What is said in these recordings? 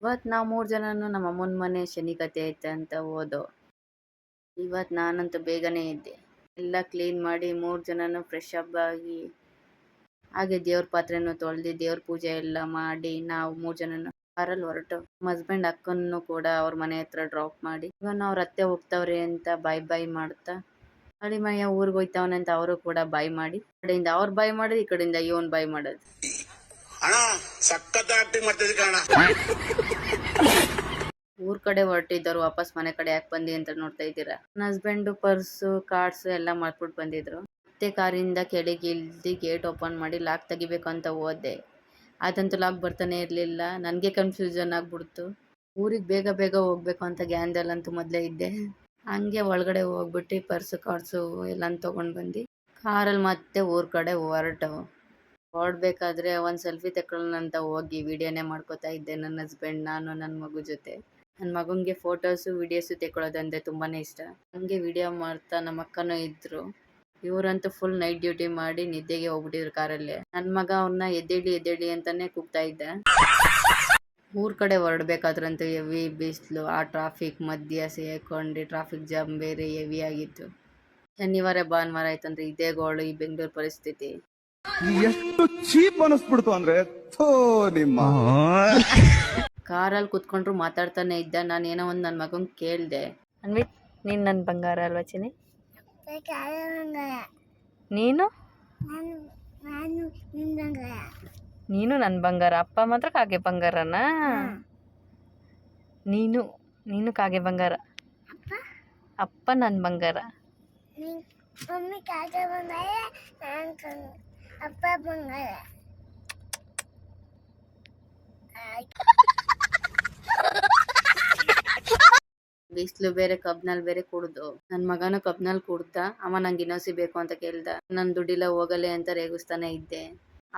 ಇವತ್ತು ನಾವು 3 ಜನನು ನಮ್ಮ ಅಮ್ಮನ ಮನೆ ಶನಿ ಕತೆ ಐತೆ ಅಂತ ಹೋದೋ. ಇವತ್ತು ನಾನಂತೂ ಬೇಗನೆ ಇದ್ದೆ. ಎಲ್ಲ ಕ್ಲೀನ್ ಮಾಡಿ 3 ಜನನು ಫ್ರೆಶ್ ಅಪ್ ಆಗಿ ಹಾಗೆ ದೇವ್ರ ಪಾತ್ರೆನೂ ತೊಳೆದು ದೇವ್ರ ಪೂಜೆ ಎಲ್ಲ ಮಾಡಿ ನಾವು 3 ಜನನು ಕಾರಲ್ಲಿ ಹೊರಟು. ನಮ್ಮ ಹಸ್ಬೆಂಡ್ ಅಕ್ಕನ್ನು ಕೂಡ ಅವ್ರ ಮನೆ ಹತ್ರ ಡ್ರಾಪ್ ಮಾಡಿ ಇವನ್ ಅವ್ರ ಅತ್ತೆ ಹೋಗ್ತಾವ್ರೆ ಅಂತ ಬಾಯ್ ಮಾಡ್ತಾ ಅಳಿಮಯ್ಯ ಊರಿಗೆ ಹೋಯ್ತಾವನೆ ಅಂತ ಅವರು ಕೂಡ ಬಾಯ್ ಮಾಡಿ, ಈ ಕಡೆಯಿಂದ ಅವ್ರು ಬಾಯ್ ಮಾಡೋದು, ಈ ಕಡೆಯಿಂದ ಇವನ್ ಬಾಯ್ ಮಾಡೋದು. ಊರ್ ಕಡೆ ಹೊರಟಿದ್ದವ್ರು ವಾಪಸ್ ಮನೆ ಕಡೆ ಯಾಕೆ ಬಂದಿ ಅಂತ ನೋಡ್ತಾ ಇದ್ದೀರಾ. ನನ್ನ ಹಸ್ಬೆಂಡ್ ಪರ್ಸು ಕಾರ್ಡ್ಸ್ ಎಲ್ಲ ಮಾಡ್ಬಿಟ್ಟು ಬಂದಿದ್ರು. ಮತ್ತೆ ಕಾರಿಂದ ಕೆಳಗೆ ಇಳ್ದು ಗೇಟ್ ಓಪನ್ ಮಾಡಿ ಲಾಕ್ ತೆಗಿಬೇಕು ಅಂತ ಹೋದೆ. ಅದಂತೂ ಲಾಕ್ ಬರ್ತಾನೆ ಇರಲಿಲ್ಲ. ನನಗೆ ಕನ್ಫ್ಯೂಷನ್ ಆಗ್ಬಿಡ್ತು. ಊರಿಗೆ ಬೇಗ ಹೋಗ್ಬೇಕು ಅಂತ ಗ್ಯಾನ್ದಲ್ಲಂತೂ ಮೊದಲೇ ಇದ್ದೆ. ಹಂಗೆ ಒಳಗಡೆ ಹೋಗ್ಬಿಟ್ಟು ಪರ್ಸು ಕಾರ್ಡ್ಸು ಎಲ್ಲ ತೊಗೊಂಡು ಬಂದು ಕಾರಲ್ಲಿ ಮತ್ತೆ ಊರ್ ಕಡೆ ಹೊರಡ್ಬೇಕಾದ್ರೆ ಒಂದು ಸೆಲ್ಫಿ ತಗೊಳ್ಳೋಣ ಅಂತ ಹೋಗಿ ವಿಡಿಯೋನೇ ಮಾಡ್ಕೋತಾ ಇದ್ದೆ. ನನ್ನ ಹಸ್ಬೆಂಡ್, ನಾನು, ನನ್ನ ಮಗು ಜೊತೆ. ನನ್ನ ಮಗನಿಗೆ ಫೋಟೋಸು ವಿಡಿಯೋಸು ತೆಗೊಳ್ಳೋದಂದ್ರೆ ತುಂಬಾ ಇಷ್ಟ. ಹಂಗೆ ವಿಡಿಯೋ ಮಾಡ್ತಾ ನಮ್ಮ ಅಕ್ಕನೂ ಇದ್ರು. ಇವರಂತೂ ಫುಲ್ ನೈಟ್ ಡ್ಯೂಟಿ ಮಾಡಿ ನಿದ್ದೆಗೆ ಹೋಗ್ಬಿಟ್ಟಿದ್ರು ಕಾರಲ್ಲೇ. ನನ್ನ ಮಗ ಅವ್ರನ್ನ ಎದ್ದೇಳಿ ಅಂತಾನೆ ಕೂಗ್ತಾ ಇದ್ದ. ಊರ್ ಕಡೆ ಹೊರಡ್ಬೇಕಾದ್ರಂತೂ ಹೆವಿ ಬಿಸಿಲು. ಆ ಟ್ರಾಫಿಕ್ ಮಧ್ಯ ಸೇರ್ಕೊಂಡು ಟ್ರಾಫಿಕ್ ಜಾಮ್ ಬೇರೆ ಹೆವಿ ಆಗಿತ್ತು. ಶನಿವಾರ ಭಾನುವಾರ ಆಯ್ತಂದ್ರೆ ಇದೇ ಗೋಳು ಈ ಬೆಂಗಳೂರು ಪರಿಸ್ಥಿತಿ. ಎಷ್ಟು ಚೀಪ್ ಅನಿಸ್ಬಿಡ್ತು ಅಂದ್ರೆ ನಿಮ್ಮ ಕಾರಲ್ಲಿ ಕುತ್ಕೊಂಡ್ರು ಮಾತಾಡ್ತಾನೆ ಇದ್ದ. ನಾನು ಏನೋ ಒಂದು ನನ್ನ ಮಗನ್ ಕೇಳ್ದೆ, ಅನ್ವಿತ್ ನೀನು ನನ್ನ ಬಂಗಾರ ಅಲ್ವಾ ಚಿನಿ? ನೀನು ನೀನು ನನ್ನ ಬಂಗಾರ. ಅಪ್ಪ ಮಾತ್ರ ಕಾಗೆ ಬಂಗಾರನ? ನೀನು ಕಾಗೆ ಬಂಗಾರ, ಅಪ್ಪ ನನ್ನ ಬಂಗಾರ. ಬಿಸಿಲು ಬೇರೆ, ಕಬ್ನಲ್ಲಿ ಬೇರೆ ಕುಡ್ದು ನನ್ನ ಮಗನೂ ಕಬ್ನಲ್ಲಿ ಕುಡ್ದ. ಅಮ್ಮ ನಂಗೆ ಇನ್ನೊಸಿ ಬೇಕು ಅಂತ ಕೇಳ್ದ. ನನ್ನ ದುಡ್ಡಿಲ್ಲ ಹೋಗಲೆ ಅಂತ ರೇಗಿಸ್ತಾನೆ ಇದ್ದೆ.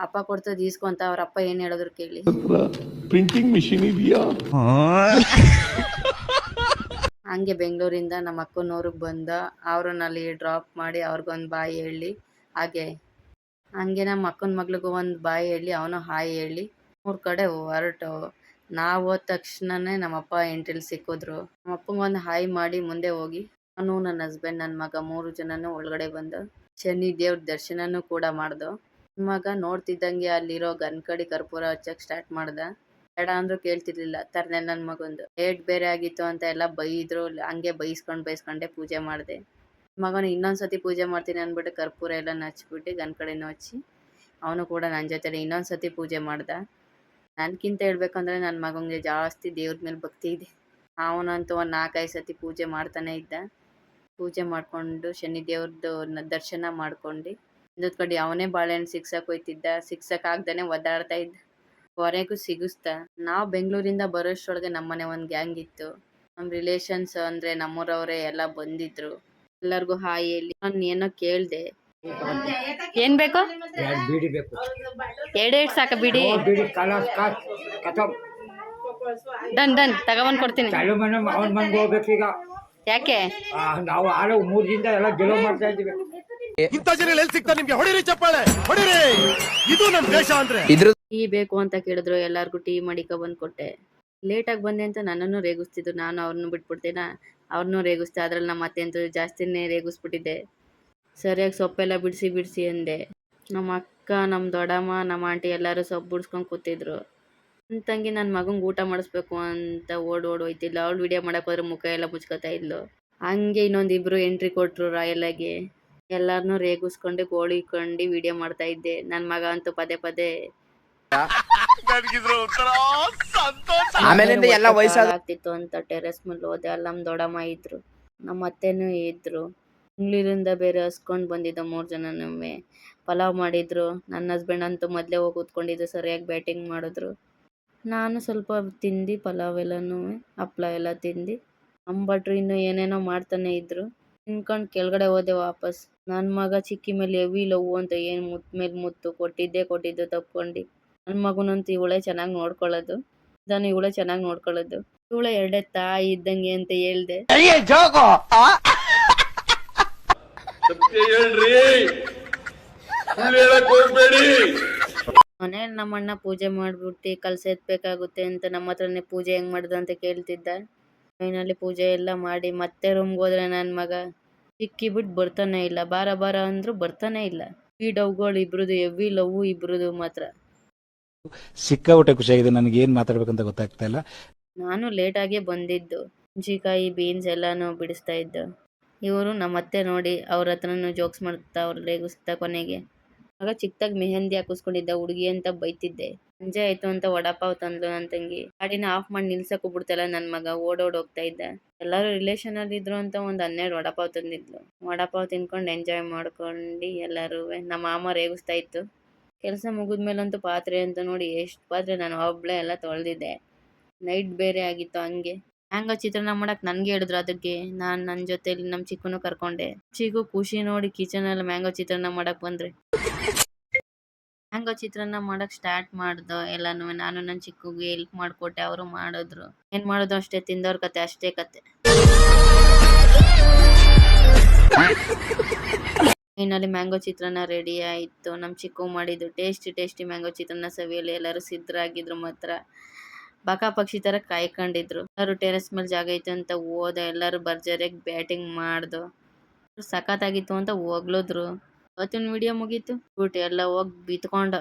ಅಪ್ಪ ಕೊಡ್ತದ ಈಸ್ಕೊಂತ ಅವ್ರ ಅಪ್ಪ ಏನ್ ಹೇಳಿದ್ರು ಕೇಳಿ. ಪ್ರಿಂಟಿಂಗ್ ಮಿಷಿನ್ ಇದೆಯಾ? ಹಂಗೆ ಬೆಂಗಳೂರಿಂದ ನಮ್ಮ ಅಕ್ಕನವ್ರಿಗೆ ಬಂದ. ಅವ್ರನ್ನಲ್ಲಿ ಡ್ರಾಪ್ ಮಾಡಿ ಅವ್ರಿಗೊಂದು ಬಾಯ್ ಹೇಳಿ, ಹಂಗೆ ನಮ್ಮ ಅಕ್ಕನ ಮಗ್ಳಿಗೂ ಒಂದು ಬಾಯ್ ಹೇಳಿ, ಅವನು ಹಾಯ್ ಹೇಳಿ ಮೂರ್ ಕಡೆ ಹೊರಟು. ನಾವು ಹೋದ ತಕ್ಷಣನೇ ನಮ್ಮಪ್ಪ ಎಂಟ್ರಿಲಿ ಸಿಕ್ಕಿದ್ರು. ನಮ್ಮಪ್ಪಂಗೆ ಒಂದು ಹಾಯ್ ಮಾಡಿ ಮುಂದೆ ಹೋಗಿ ನಾನು, ನನ್ನ ಹಸ್ಬೆಂಡ್, ನನ್ನ ಮಗ 3 ಜನನು ಒಳಗಡೆ ಬಂದು ಶನಿ ದೇವ್ರ ದರ್ಶನನೂ ಕೂಡ ಮಾಡ್ದು. ಮಗ ನೋಡ್ತಿದ್ದಂಗೆ ಅಲ್ಲಿರೋ ಗನ್ಕಡಿ ಕರ್ಪೂರ ಹಚ್ಚಕ್ ಸ್ಟಾರ್ಟ್ ಮಾಡ್ದ. ಬೇಡ ಅಂದ್ರೂ ಕೇಳ್ತಿರ್ಲಿಲ್ಲ. ತರನೆ ನನ್ನ ಮಗಂದು ಲೇಟ್ ಬೇರೆ ಆಗಿತ್ತು ಅಂತ ಎಲ್ಲ ಬೈದ್ರು. ಹಂಗೆ ಬೈಸ್ಕೊಂಡೆ ಪೂಜೆ ಮಾಡಿದೆ. ಮಗನು ಇನ್ನೊಂದ್ಸತಿ ಪೂಜೆ ಮಾಡ್ತೀನಿ ಅಂದ್ಬಿಟ್ಟು ಕರ್ಪೂರ ಎಲ್ಲ ಹಚ್ಬಿಟ್ಟು ಗನ್ಕಡಿನೂ ಹಚ್ಚಿ ಅವನು ಕೂಡ ನನ್ನ ಜೊತೆ ಇನ್ನೊಂದ್ಸತಿ ಪೂಜೆ ಮಾಡ್ದ. ನನ್ಕಿಂತ ಹೇಳ್ಬೇಕಂದ್ರೆ ನನ್ನ ಮಗನಿಗೆ ಜಾಸ್ತಿ ದೇವ್ರ ಮೇಲೆ ಭಕ್ತಿ ಇದೆ. ಅವನಂತೂ ಒಂದು 4-5 ಸತಿ ಪೂಜೆ ಮಾಡ್ತಾನೆ ಇದ್ದ. ಪೂಜೆ ಮಾಡ್ಕೊಂಡು ಶನಿ ದೇವ್ರದ್ದು ದರ್ಶನ ಮಾಡ್ಕೊಂಡು ಇನ್ನೊಂದು ಕಡೆ ಅವನೇ ಬಾಳೆಹಣ್ಣು ಸಿಗ್ಸಕ್ ಹೋಯ್ತಿದ್ದ. ಸಿಗ್ಸಕ್ ಆಗ್ದಾನೆ ಒದ್ದಾಡ್ತಾ ಇದ್ದ. ಹೊರೆಗೂ ಸಿಗಿಸ್ತಾ. ನಾವು ಬೆಂಗಳೂರಿಂದ ಬರೋಷ್ಟೊಳಗೆ ನಮ್ಮನೆ ಒಂದು ಗ್ಯಾಂಗ್ ಇತ್ತು. ನಮ್ಮ ರಿಲೇಷನ್ಸ್ ಅಂದ್ರೆ ನಮ್ಮೂರವರೇ ಎಲ್ಲ ಬಂದಿದ್ರು. ಎಲ್ಲರಿಗೂ ಹಾಯ್ ಹೇಳಿ ನಾನು ಏನೋ ಕೇಳ್ದೆ. ಏನ್ ಬೇಕು? ಎರಡೆರಡು ಸಾಕ ಬಿಡಿ. ಡನ್ ತಗೊಂಡ್ ಕೊಡ್ತೀನಿ. ಯಾಕೆ? ನಾವು 3 ದಿನದಿಂದ ಎಲ್ಲ ಗೆಲುವು ಮಾಡ್ತಾ ಇದೀವಿ. ಇಂಥ ಜನ ಎಲ್ಲಿ ಸಿಗ್ತಾರೆ ನಿಮ್ಗೆ? ಹೊಡಿರಿ ಚಪ್ಪಾಳೆ, ಹೊಡಿರಿ. ಇದು ನಮ್ಮ ದೇಶ ಅಂದ್ರೆ. ಟೀ ಬೇಕು ಅಂತ ಕೇಳಿದ್ರು. ಎಲ್ಲಾರ್ಗು ಟೀ ಮಾಡಿಕ ಬಂದ್ ಕೊಟ್ಟೆ. ಲೇಟಾಗಿ ಬಂದೆ ಅಂತ ನನ್ನನ್ನು ರೇಗಿಸ್ತಿದ್ರು. ನಾನು ಅವ್ರನ್ನೂ ಬಿಟ್ಬಿಡ್ತೇನ, ಅವ್ರನ್ನೂ ರೇಗಿಸ್ತೆ. ಅದ್ರಲ್ಲಿ ನಮ್ಮ ಅತ್ತೆ ಅಂತೂ ಜಾಸ್ತಿನೇ ರೇಗಿಸ್ಬಿಟ್ಟಿದ್ದೆ. ಸರಿಯಾಗಿ ಸೊಪ್ಪೆಲ್ಲ ಬಿಡಿಸಿ ಅಂದೆ. ನಮ್ಮ ಅಕ್ಕ, ನಮ್ಮ ದೊಡ್ಡಮ್ಮ, ನಮ್ಮ ಆಂಟಿ ಎಲ್ಲರೂ ಸೊಪ್ಪು ಬಿಡಿಸ್ಕೊಂಡು ಕೂತಿದ್ರು. ನನ್ನ ತಂಗಿ ನನ್ನ ಮಗಂಗೆ ಊಟ ಮಾಡಿಸ್ಬೇಕು ಅಂತ ಓಡ್ ಹೋಯ್ತಿಲ್ಲ. ಅವಳು ವಿಡಿಯೋ ಮಾಡಕ್ಕೆ ಹೋದ್ರೆ ಮುಖ ಎಲ್ಲ ಮುಚ್ಕೋತಾ ಇದ್ಲು. ಹಂಗೆ ಇನ್ನೊಂದಿಬ್ರು ಎಂಟ್ರಿ ಕೊಟ್ರು ರಾಯಲಾಗಿ. ಎಲ್ಲಾರನ್ನೂ ರೇಗಿಸ್ಕೊಂಡು ಗೋಳಿಕೊಂಡು ವಿಡಿಯೋ ಮಾಡ್ತಾ ಇದ್ದೆ. ನನ್ನ ಮಗ ಅಂತೂ ಪದೇ ಆಗ್ತಿತ್ತು ಅಂತ ಟೆರೆಸ್ ಮೇಲೆ ಹೋದೆ. ಅಲ್ಲಿ ನಮ್ಮ ದೊಡ್ಡಮ್ಮ ಇದ್ರು, ನಮ್ಮ ಅತ್ತೆನೂ ಇದ್ರು. ಬೆಂಗಳೂರಿಂದ ಬೇರೆ ಹಸ್ಕೊಂಡು ಬಂದಿದ್ದ 3 ಜನನೂ. ಪಲಾವ್ ಮಾಡಿದ್ರು. ನನ್ನ ಹಸ್ಬೆಂಡ್ ಅಂತೂ ಮೊದಲೇ ಹೋಗಿ ಕೂತ್ಕೊಂಡಿದ್ದು. ಸರಿಯಾಗಿ ಬ್ಯಾಟಿಂಗ್ ಮಾಡಿದ್ರು. ನಾನು ಸ್ವಲ್ಪ ತಿಂದು ಪಲಾವ್ ಎಲ್ಲನೂ ಹಪ್ಳ ಎಲ್ಲ ತಿಂದು. ಅಂಬಟ್ರು ಇನ್ನೂ ಏನೇನೋ ಮಾಡ್ತಾನೆ ಇದ್ರು. ತಿನ್ಕೊಂಡು ಕೆಳಗಡೆ ಹೋದೆ ವಾಪಸ್. ನನ್ನ ಮಗ ಚಿಕ್ಕಿ ಮೇಲೆ ಹೆವಿ ಲವ್ ಅಂತ ಏನು ಮುತ್ತು ಮೇಲೆ ಮುತ್ತು ಕೊಟ್ಟಿದ್ದು ತಪ್ಕೊಂಡು. ನನ್ನ ಮಗನಂತೂ ಇವಳೇ ಚೆನ್ನಾಗಿ ನೋಡ್ಕೊಳ್ಳೋದು. ನಾನು ಇವಳೇ ಚೆನ್ನಾಗಿ ನೋಡ್ಕೊಳ್ಳೋದು. ಇವಳೆ 2 ತಾಯಿ ಇದ್ದಂಗೆ ಅಂತ ಹೇಳ್ದೆ. ಮನೇಲಿ ನಮ್ಮಣ್ಣ ಪೂಜೆ ಮಾಡ್ಬಿಟ್ಟು ಕಲಸ ಎತ್ಬೇಕಾಗುತ್ತೆ ಅಂತ ನಮ್ಮ ಹತ್ರನೇ ಪೂಜೆ ಹೆಂಗ್ ಮಾಡೋದು ಅಂತ ಕೇಳ್ತಿದ್ದ. ಫೈನಲಿ ಪೂಜೆ ಎಲ್ಲ ಮಾಡಿ ಮತ್ತೆ ರೂಮ್ಗೆ ಹೋದ್ರೆ ನನ್ನ ಮಗ ಚಿಕ್ಕಿ ಬಿಟ್ಟು ಬರ್ತಾನೆ ಇಲ್ಲ. ಬಾರ ಬಾರ ಅಂದ್ರು ಬರ್ತಾನೆ ಇಲ್ಲ. ಈ ಡವ್ಗಳು ಇಬ್ರದು ಹೆವಿ ಲವ್ ಇಬ್ರದು ಮಾತ್ರ. ಸಿಕ್ಕಾಪಟ್ಟೆ ಖುಷಿಯಾಗಿದೆ. ನನಗೆ ಏನ್ ಮಾತಾಡ್ಬೇಕಂತ ಗೊತ್ತಾಗ್ತಾ ಇಲ್ಲ. ನಾನು ಲೇಟಾಗೆ ಬಂದಿದ್ದು. ಮೆಣಸಿನ್ಕಾಯಿ ಬೀನ್ಸ್ ಎಲ್ಲಾನು ಬಿಡಿಸ್ತಾ ಇದ್ದು. ಇವರು ನಮ್ಮ ಅತ್ತೆ ನೋಡಿ ಅವ್ರ ಹತ್ರನೂ ಜೋಕ್ಸ್ ಮಾಡ್ತಾ ಅವ್ರು ರೇಗಿಸ್ತಾ ಕೊನೆಗೆ. ಆಗ ಚಿಕ್ಕದಾಗಿ ಮೆಹಂದಿ ಹಾಕಿಸ್ಕೊಂಡಿದ್ದ ಹುಡುಗಿ ಅಂತ ಬೈತಿದ್ದೆ. ಸಂಜೆ ಆಯ್ತು ಅಂತ ವಡಾಪಾವ್ ತಂದ್ಲು ನನ್ನ ತಂಗಿ. ಗಾಡಿನ ಆಫ್ ಮಾಡಿ ನಿಲ್ಸಕ್ ಬಿಡ್ತಲ್ಲ ನನ್ನ ಮಗ ಓಡೋಡ್ ಹೋಗ್ತಾ ಇದ್ದ. ಎಲ್ಲರೂ ರಿಲೇಷನ್ ಅಲ್ಲಿ ಇದ್ರು ಅಂತ ಒಂದ್ 12 ವಡಾಪಾವ್ ತಂದಿದ್ಲು. ವಡಾಪಾವ್ ತಿನ್ಕೊಂಡು ಎಂಜಾಯ್ ಮಾಡ್ಕೊಂಡು ಎಲ್ಲರೂ. ನಮ್ಮ ಮಾಮ ರೇಗಿಸ್ತಾ ಇತ್ತು. ಕೆಲಸ ಮುಗಿದ್ಮೇಲಂತೂ ಪಾತ್ರೆ ಅಂತ ನೋಡಿ ಎಷ್ಟು ಪಾತ್ರೆ ನಾನು ಒಬ್ಳೆ ಎಲ್ಲ ತೊಳೆದಿದ್ದೆ. ನೈಟ್ ಬೇರೆ ಆಗಿತ್ತು. ಹಂಗೆ ಮ್ಯಾಂಗೋ ಚಿತ್ರಾನ್ನ ಮಾಡಕ್ ನನ್ಗೆ ಹೇಳಿದ್ರು. ಅದಕ್ಕೆ ನಾನ್ ನನ್ನ ಜೊತೆಲಿ ನಮ್ಮ ಚಿಕ್ಕನು ಕರ್ಕೊಂಡೆ. ಚಿಕ್ಕು ಖುಷಿ ನೋಡಿ ಕಿಚನ್ ಅಲ್ಲಿ ಮ್ಯಾಂಗೋ ಚಿತ್ರಾನ್ನ ಮಾಡಕ್ ಬಂದ್ರೆ ಮ್ಯಾಂಗೋ ಚಿತ್ರಾನ್ನ ಮಾಡಕ್ ಸ್ಟಾರ್ಟ್ ಮಾಡ್ದು ಎಲ್ಲಾನು. ನಾನು ನನ್ನ ಚಿಕ್ಕುಗೆ ಹೆಲ್ಪ್ ಮಾಡ್ಕೊಟ್ಟೆ. ಅವರು ಮಾಡಿದ್ರು. ಏನ್ ಮಾಡೋದು ಅಷ್ಟೇ, ತಿಂದವ್ರ ಕತೆ ಅಷ್ಟೇ ಕತೆ. ಫೈನಲಿ ಮ್ಯಾಂಗೋ ಚಿತ್ರಾನ್ನ ರೆಡಿ ಆಯಿತು. ನಮ್ಮ ಚಿಕ್ಕು ಮಾಡಿದ್ದು ಟೇಸ್ಟಿ ಮ್ಯಾಂಗೋ ಚಿತ್ರಾನ್ನ ಸವಿಯಲು ಎಲ್ಲರೂ ಸಿದ್ಧರಾಗಿದ್ರು. ಮಾತ್ರ ಬಕ ಪಕ್ಷಿ ಥರ ಕಾಯ್ಕೊಂಡಿದ್ರು. ಎಲ್ಲರೂ ಟೆರೆಸ್ ಮೇಲೆ ಜಾಗ ಇತ್ತು ಅಂತ ಹೋದ. ಎಲ್ಲರೂ ಭರ್ಜರಿಯಾಗಿ ಬ್ಯಾಟಿಂಗ್ ಮಾಡ್ದು. ಸಖತ್ತಾಗಿತ್ತು ಅಂತ ಹೊಗಳಿದ್ರು. ಅವತ್ತಿನ ವಿಡಿಯೋ ಮುಗೀತು. ಬಿಟ್ಟು ಎಲ್ಲ ಹೋಗಿ ಬಿತ್ಕೊಂಡ.